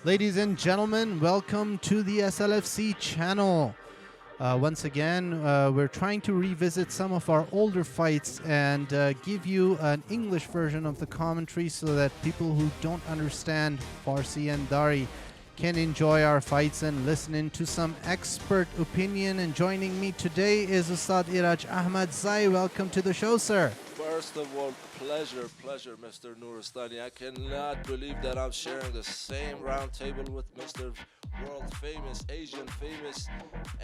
Ladies and gentlemen, welcome to the SLFC channel. Once again, we're trying to revisit some of our older fights and give you an English version of the commentary so that people who don't understand Farsi and Dari can enjoy our fights and listen in to some expert opinion. And joining me today is Ustad Iraj Ahmad Zai. Welcome to the show, sir. First of all, pleasure, Mr. Nuristani. I cannot believe that I'm sharing the same round table with Mr. World famous, Asian famous,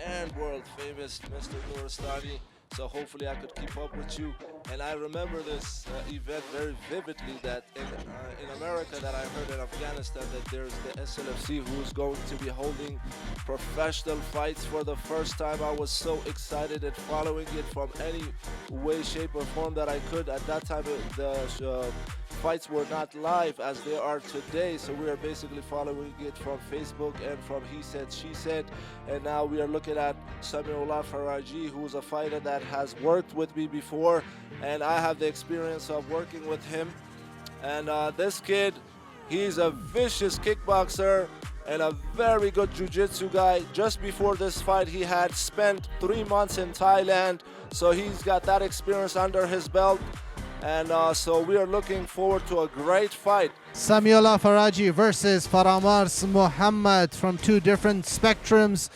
and world famous Mr. Nuristani. So hopefully I could keep up with you. And I remember this event very vividly, that in America that I heard in Afghanistan that there's the SLFC who's going to be holding professional fights for the first time. I was so excited and following it from any way, shape or form that I could. At that time the fights were not live as they are today, so we are basically following it from Facebook and from he said, she said. And now we are looking at Samiullah Fraji, who's a fighter that has worked with me before, and I have the experience of working with him. And this kid, he's a vicious kickboxer and a very good jiu-jitsu guy. Just before this fight, he had spent 3 months in Thailand, so he's got that experience under his belt. And so we are looking forward to a great fight. Samiullah Fraji versus Faramarz Mohammad from two different spectrums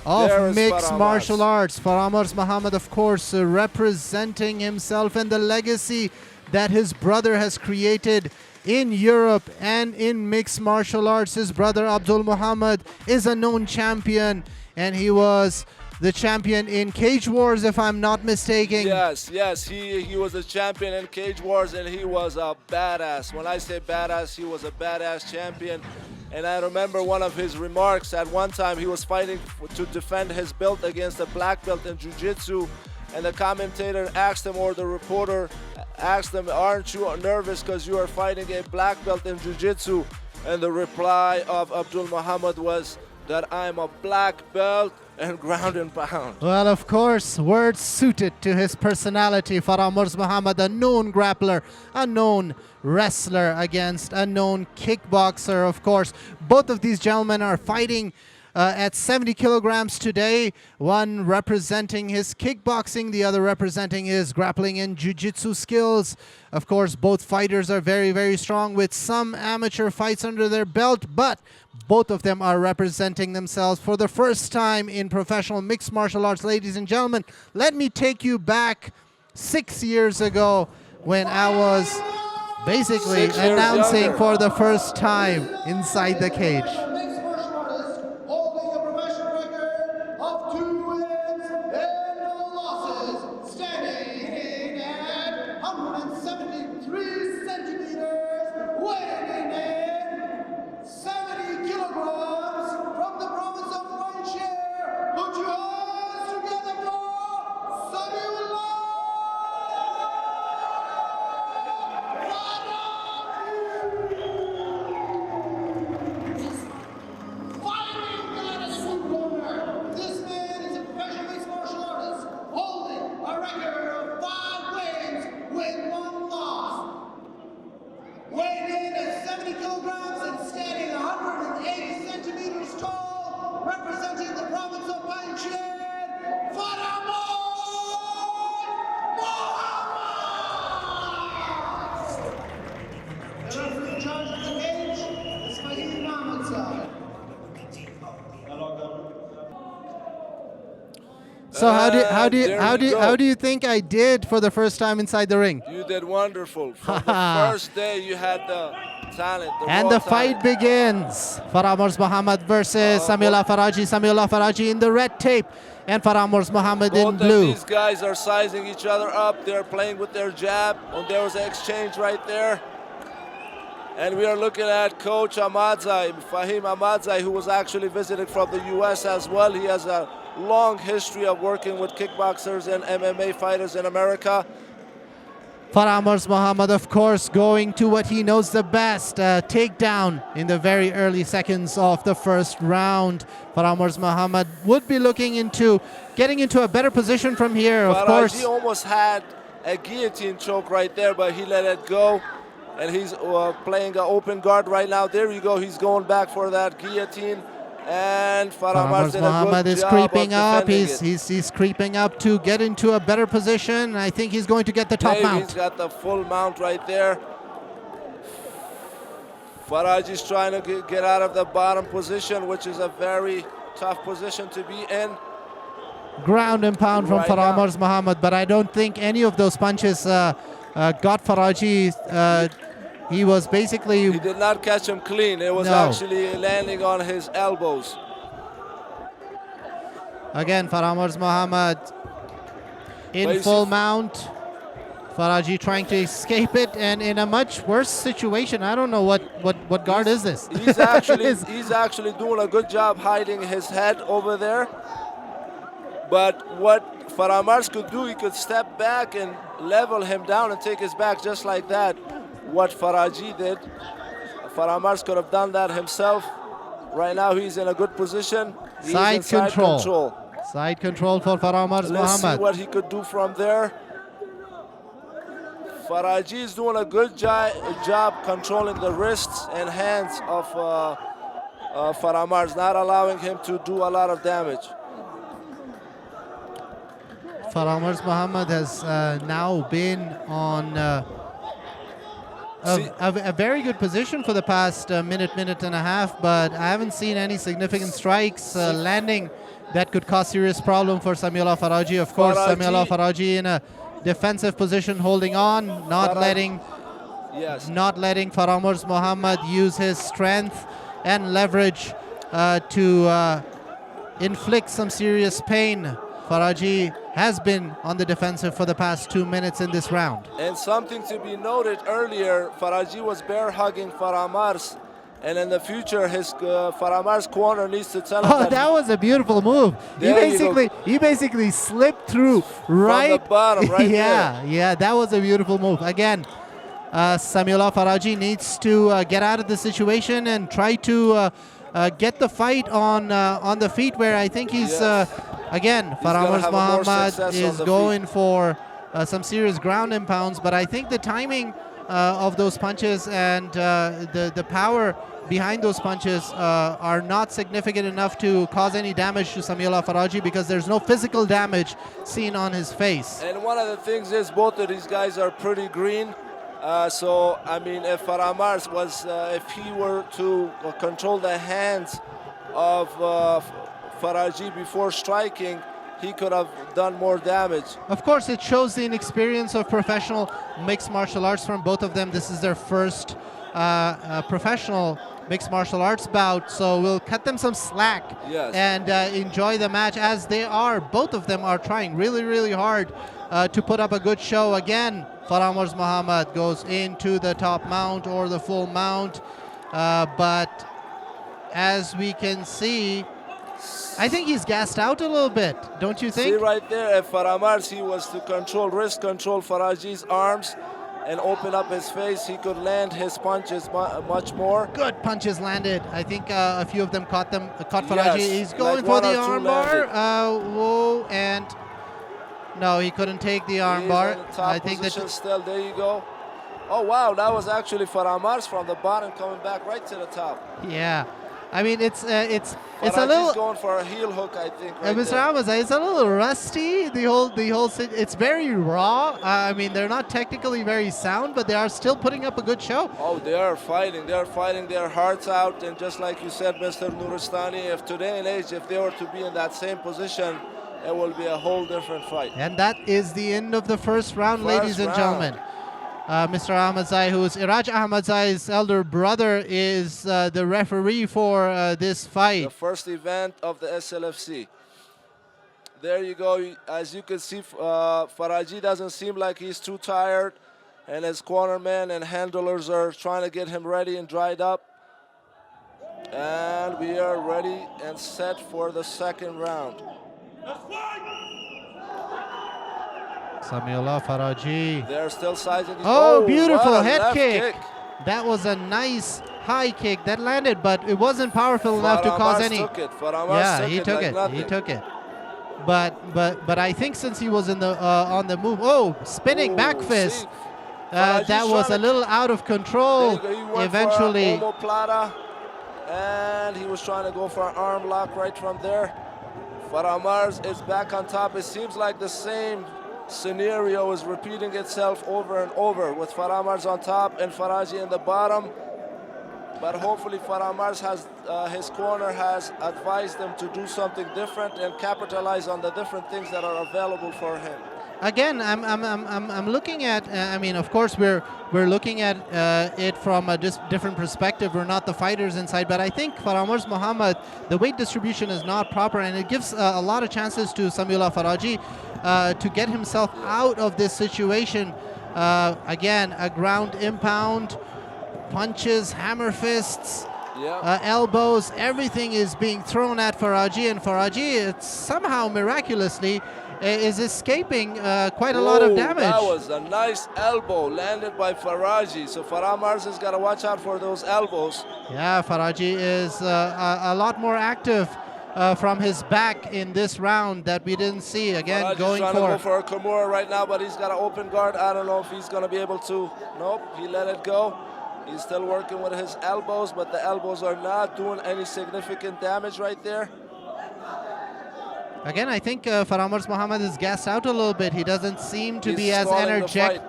of mixed martial arts. Faramarz Mohammad, of course, representing himself and the legacy that his brother has created in Europe and in mixed martial arts. His brother Abdul Muhammad is a known champion, and he was the champion in Cage Wars, if I'm not mistaken. Yes, he was a champion in Cage Wars, and he was a badass. When I say badass, he was a badass champion. And I remember one of his remarks. At one time, he was fighting to defend his belt against a black belt in jiu-jitsu, and the commentator asked him, or the reporter asked him, aren't you nervous because you are fighting a black belt in jiu-jitsu? And the reply of Abdul Muhammad was that I'm a black belt and ground and pound. Well, of course, words suited to his personality. Faramarz Mohammad, a known grappler, a known wrestler against a known kickboxer, of course. Both of these gentlemen are fighting at 70 kilograms today, one representing his kickboxing, the other representing his grappling and jiu-jitsu skills. Of course, both fighters are very, very strong with some amateur fights under their belt, but both of them are representing themselves for the first time in professional mixed martial arts. Ladies and gentlemen, let me take you back 6 years ago when I was basically announcing for the first time inside the cage. So how do you think I did for the first time inside the ring? You did wonderful. From the first day you had the talent. And the fight begins. Faramarz Mohammad versus Samiullah Fraji. Samiullah Fraji in the red tape and Faramarz Mohammad in blue. These guys are sizing each other up. They're playing with their jab. And there was an exchange right there. And we are looking at Coach Ahmadzai, Fahim Ahmadzai, who was actually visited from the US as well. He has a long history of working with kickboxers and MMA fighters in America. Faramarz Mohammad, of course, going to what he knows the best, takedown in the very early seconds of the first round. Faramarz Mohammad would be looking into getting into a better position from here, of course. He almost had a guillotine choke right there, but he let it go. and he's playing an open guard right now. There you go. He's going back for that guillotine. And Faramarz Mohammad is job creeping of up. defending He's creeping up to get into a better position. I think he's going to get the top mount. He's got the full mount right there. Fraji is trying to get out of the bottom position, which is a very tough position to be in. Ground and pound from Faramarz Mohammad, but I don't think any of those punches got Fraji. He was basically... He did not catch him clean. It was actually landing on his elbows. Again, Faramarz Mohammad in full mount. Fraji trying to escape it, and in a much worse situation. I don't know what guard is this. He's actually doing a good job hiding his head over there. But what Faramarz could do, he could step back and level him down and take his back just like that. What Fraji did, Faramarz could have done that himself. Right now he's in a good position. Side control. Side control for Faramarz Mohammad. Let's see what he could do from there. Fraji is doing a good job controlling the wrists and hands of Faramarz, not allowing him to do a lot of damage. Faramarz Mohammad has now been on a very good position for the past minute and a half, but I haven't seen any significant strikes landing that could cause serious problem for Samiullah Fraji. Of course, Samiullah Fraji in a defensive position, holding on, not letting Faramarz Mohammad use his strength and leverage to inflict some serious pain. Fraji has been on the defensive for the past 2 minutes in this round. And something to be noted earlier, Fraji was bear hugging Faramarz, and in the future his Faramarz corner needs to tell him that was a beautiful move. He basically slipped through right from the bottom, right there. Yeah, that was a beautiful move. Again, Samiullah Fraji needs to get out of the situation and try to get the fight on the feet, where I think he's again, Faramarz Mohammad is going for some serious ground and pounds, but I think the timing of those punches and the power behind those punches are not significant enough to cause any damage to Samiullah Fraji, because there's no physical damage seen on his face. And one of the things is both of these guys are pretty green. So, I mean, if Faramarz was, if he were to control the hands of Fraji before striking, he could have done more damage. Of course, it shows the inexperience of professional mixed martial arts from both of them. This is their first professional mixed martial arts bout, so we'll cut them some slack and enjoy the match, as they are. Both of them are trying really hard to put up a good show. Again, Faramarz Mohammad goes into the top mount or the full mount, but as we can see, I think he's gassed out a little bit, don't you think? See right there, if Faramarz, he was to wrist control Faraji's arms and open up his face, he could land his punches much more. Good punches landed. I think a few of them caught Fraji. He's going for the armbar. Whoa, and no, he couldn't take the armbar. I think that still. There you go. Oh wow, that was actually Faramarz from the bottom coming back right to the top. Yeah. I mean, it's a little. He's going for a heel hook, I think. Right Mr. Ahmad, it's a little rusty. The whole. It's very raw. I mean, they're not technically very sound, but they are still putting up a good show. Oh, they are fighting. They are fighting their hearts out, and just like you said, Mr. Nuristani, if today and age, if they were to be in that same position, it will be a whole different fight. And that is the end of the first round, ladies and gentlemen. Mr. Ahmadzai, who is Iraj Ahmadzai's elder brother, is the referee for this fight. The first event of the SLFC. There you go. As you can see, Fraji doesn't seem like he's too tired, and his cornermen and handlers are trying to get him ready and dried up. And we are ready and set for the second round. Samiullah Fraji. They're still sizing. Oh, beautiful head kick. That was a nice high kick that landed, but it wasn't powerful enough to cause any. Took it. He took it. But I think since he was in the on the move, spinning back fist. That was a little out of control. He went Eventually, for omoplata, and he was trying to go for an arm lock right from there. Faramarz is back on top. It seems like the same scenario is repeating itself over and over with Faramarz on top and Fraji in the bottom. But hopefully Faramarz has, his corner has advised him to do something different and capitalize on the different things that are available for him. again, I'm looking at. I mean, of course, we're looking at it from a different perspective. We're not the fighters inside, but I think Faramarz Mohammad, the weight distribution is not proper, and it gives a lot of chances to Samiullah Fraji to get himself out of this situation. Again, a ground impound, punches, hammer fists. Elbows, everything is being thrown at Fraji, and Fraji, it's somehow miraculously is escaping quite a lot of damage. That was a nice elbow landed by Fraji. So Faramarz has got to watch out for those elbows. Yeah, Fraji is a lot more active from his back in this round that we didn't see. Again, Faraji's going trying to go for a Kimura right now, but he's got an open guard. I don't know if he's going to be able to. Nope, he let it go. He's still working with his elbows, but the elbows are not doing any significant damage right there. Again, I think Faramarz Mohammad is gassed out a little bit. He doesn't seem to be as energetic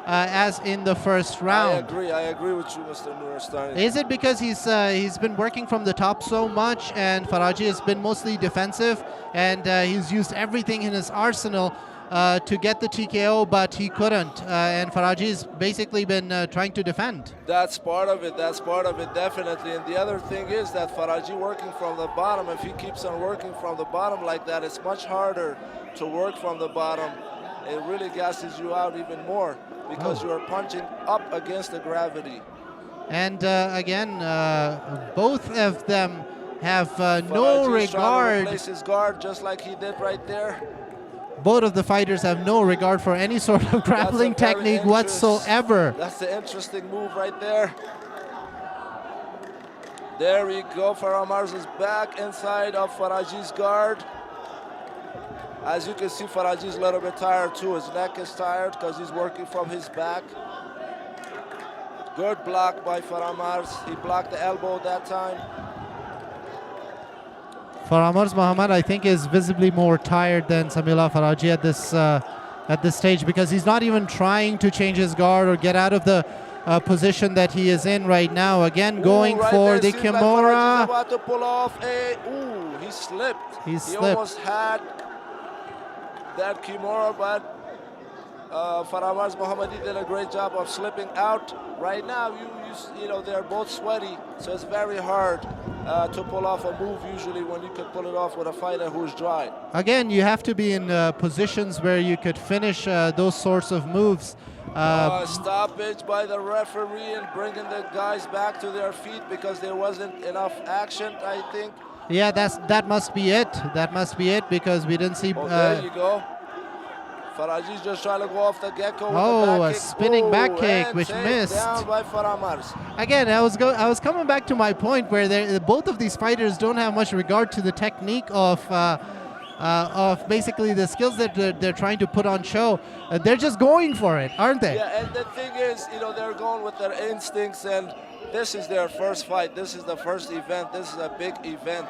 as in the first round. I agree with you, Mr. Nuristani. Is it because he's been working from the top so much, and Fraji has been mostly defensive, and he's used everything in his arsenal to get the TKO, but he couldn't. And Faraji's basically been trying to defend. That's part of it. That's part of it, definitely. And the other thing is that Fraji working from the bottom, if he keeps on working from the bottom like that, it's much harder to work from the bottom. It really gasses you out even more because you are punching up against the gravity. And again, both of them have no regard. Trying to replace his guard just like he did right there. Both of the fighters have no regard for any sort of grappling technique whatsoever. That's the interesting move right there. There we go. Faramarz is back inside of Faraji's guard. As you can see, Faraji's a little bit tired too. His neck is tired because he's working from his back. Good block by Faramarz. He blocked the elbow that time. Faramarz Mohammad, I think, is visibly more tired than Samiullah Fraji at this stage, because he's not even trying to change his guard or get out of the position that he is in right now. Again, going for the Kimura. Like about to pull off a. He slipped. He almost had that Kimura, but Faramarz Mohammad did a great job of slipping out. Right now, you know, they're both sweaty, so it's very hard to pull off a move usually when you can pull it off with a fighter who's dry. Again, you have to be in positions where you could finish those sorts of moves. Stoppage by the referee and bringing the guys back to their feet because there wasn't enough action, I think. Yeah, that must be it. That must be it, because we didn't see. There you go. Faraji's just trying to go off the gecko with the back a kick. spinning back kick, which missed. Down by Faramarz. Again, I was coming back to my point where both of these fighters don't have much regard to the technique of basically the skills that they're trying to put on show. They're just going for it, aren't they? Yeah, and the thing is, you know, they're going with their instincts, and this is their first fight. This is the first event. This is a big event.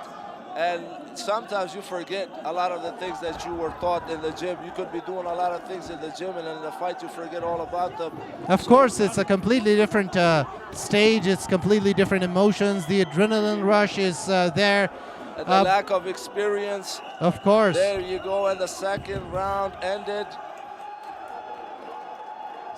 And sometimes you forget a lot of the things that you were taught in the gym. You could be doing a lot of things in the gym, and in the fight you forget all about them. Of course, it's a completely different stage. It's completely different emotions. The adrenaline rush is there. And the lack of experience. Of course. There you go, and the second round ended.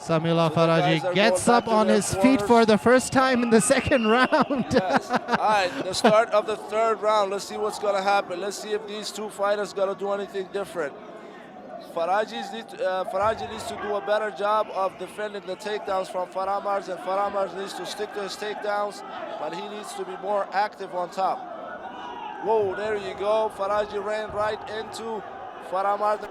Samiullah Fraji gets up on his feet for the first time in the second round. Yes. All right, the start of the third round. Let's see what's going to happen. Let's see if these two fighters going to do anything different. Fraji needs to do a better job of defending the takedowns from Faramarz, and Faramarz needs to stick to his takedowns, but he needs to be more active on top. Whoa, there you go. Fraji ran right into Faramarz.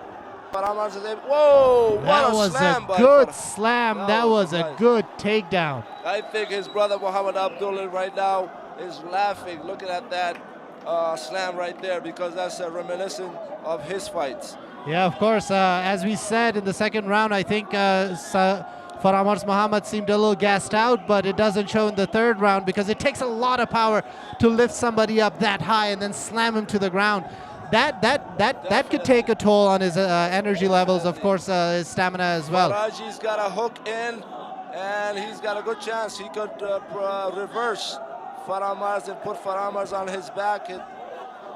Faramarz is able. Whoa, what a slam. That was a good slam. That was a good takedown. I think his brother Muhammad Abdullah right now is laughing looking at that slam right there, because that's reminiscent of his fights. Yeah, of course. As we said in the second round, I think Faramarz Mohammad seemed a little gassed out, but it doesn't show in the third round because it takes a lot of power to lift somebody up that high and then slam him to the ground. That could take a toll on his energy levels, of course, his stamina as well. Fraji's got a hook in, and he's got a good chance. He could reverse Faramarz and put Faramarz on his back,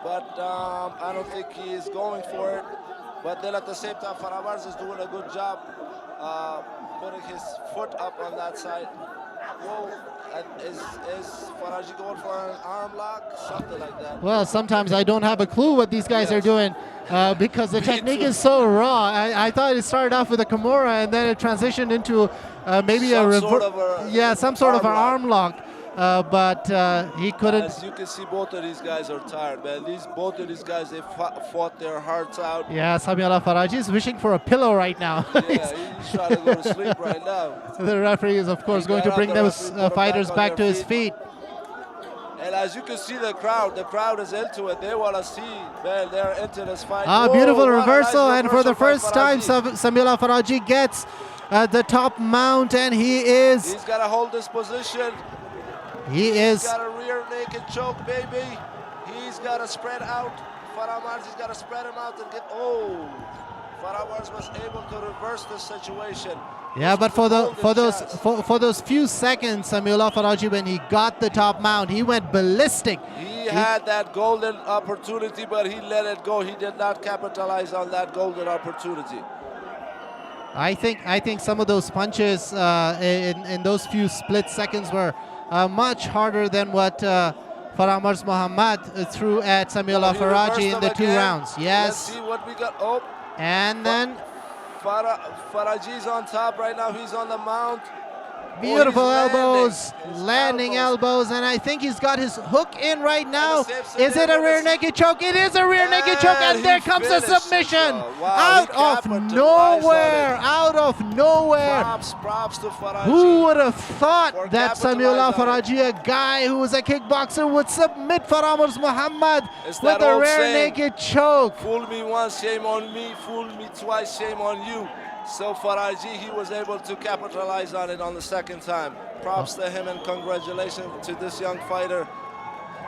but I don't think he is going for it. But then at the same time, Faramarz is doing a good job putting his foot up on that side. Whoa, is Fraji going for an arm lock? Something like that. Well, sometimes I don't have a clue what these guys are doing because the technique is so raw. I thought it started off with a Kimura and then it transitioned into maybe some sort of an arm lock. But he couldn't. As you can see, both of these guys are tired, man. Both of these guys, they fought their hearts out. Yeah, Samiullah Fraji is wishing for a pillow right now. Yeah, he's trying to go to sleep right now. The referee is, of course, going to bring those fighters back to his feet. And as you can see, the crowd is into it. They want to see, man, they're into this fight. Beautiful reversal, nice and for the first time, Samiullah Fraji gets the top mount, and he's got to hold this position. He's got a rear naked choke, baby. He's got to spread out. Faramarz, he's got to spread him out and get. Oh, Faramarz was able to reverse the situation. Yeah, but for those few seconds, Samiullah Fraji, when he got the top mount, he went ballistic. He had that golden opportunity, but he let it go. He did not capitalize on that golden opportunity. I think some of those punches in those few split seconds were much harder than what Faramarz Mohammad threw at Samiullah Fraji in the two rounds. Yes. Let's see what we got. Oh. And then Faraji's on top right now. He's on the mount. Beautiful landing elbows, and I think he's got his hook in right now. Is it a rear naked choke? It is a rear naked choke, and there comes a submission out of nowhere. Props to Fraji. Who would have thought that Samiullah Fraji, a guy who was a kickboxer, would submit Faramarz Mohammad with a rear naked choke? Fool me once, shame on me. Fool me twice, shame on you. So Fraji, he was able to capitalize on it on the second time. Props to him and congratulations to this young fighter.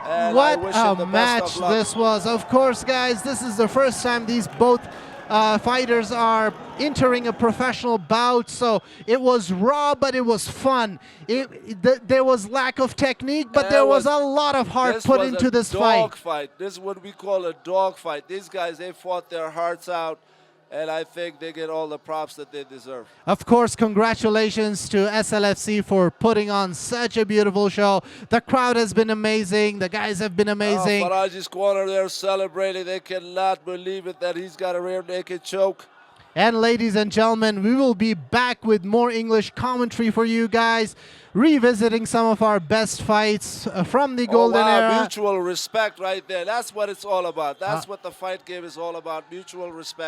And what a match this was. Of course, guys, this is the first time these both fighters are entering a professional bout, so it was raw, but it was fun. There was lack of technique, but there was a lot of heart put into this fight. This is what we call a dog fight. These guys, they fought their hearts out. And I think they get all the props that they deserve. Of course, congratulations to SLFC for putting on such a beautiful show. The crowd has been amazing. The guys have been amazing. Faraji's corner, they're celebrating. They cannot believe it that he's got a rear naked choke. And ladies and gentlemen, we will be back with more English commentary for you guys, revisiting some of our best fights from the golden era. Mutual respect right there. That's what it's all about. That's what the fight game is all about, mutual respect.